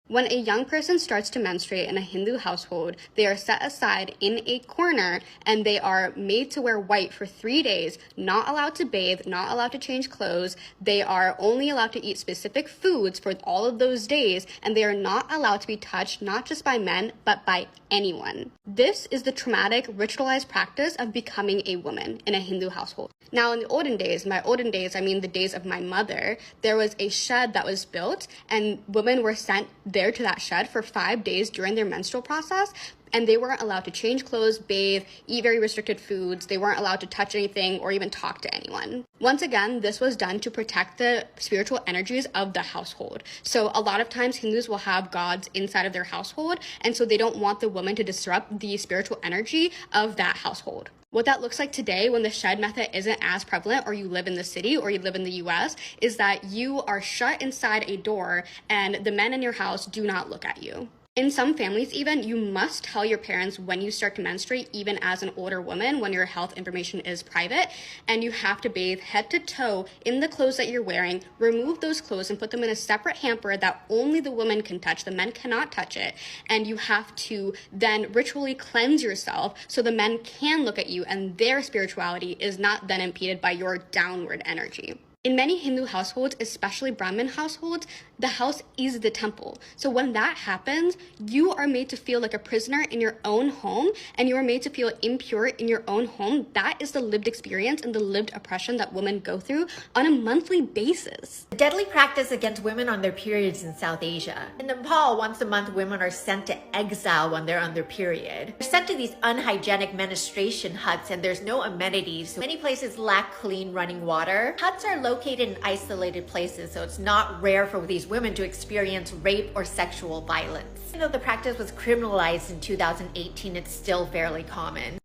When a young person starts to menstruate in a Hindu household, they are set aside in a corner and they are made to wear white for 3 days, not allowed to bathe, not allowed to change clothes. They are only allowed to eat specific foods for all of those days, and they are not allowed to be touched, not just by men, but by anyone. This is the traumatic, ritualized practice of becoming a woman in a Hindu household. Now, in the olden days, I mean the days of my mother, there was a shed that was built and women were sent there to that shed for 5 days during their menstrual process, and they weren't allowed to change clothes, bathe, eat very restricted foods. They weren't allowed to touch anything or even talk to anyone. Once again, this was done to protect the spiritual energies of the household. So a lot of times Hindus will have gods inside of their household, and so they don't want the woman to disrupt the spiritual energy of that household. What that looks like today when the shed method isn't as prevalent, or you live in the city or you live in the US, is that you are shut inside a door and the men in your house do not look at you. In some families even, you must tell your parents when you start to menstruate, even as an older woman, when your health information is private, and you have to bathe head to toe in the clothes that you're wearing, remove those clothes and put them in a separate hamper that only the woman can touch, the men cannot touch it, and you have to then ritually cleanse yourself so the men can look at you and their spirituality is not then impeded by your downward energy. In many Hindu households, especially Brahmin households, the house is the temple. So when that happens, you are made to feel like a prisoner in your own home, and you are made to feel impure in your own home. That is the lived experience and the lived oppression that women go through on a monthly basis. A deadly practice against women on their periods in South Asia. In Nepal, once a month, women are sent to exile when they're on their period. They're sent to these unhygienic menstruation huts, and there's no amenities. So many places lack clean running water. Huts are located in isolated places, so it's not rare for these women to experience rape or sexual violence. Even though the practice was criminalized in 2018, it's still fairly common.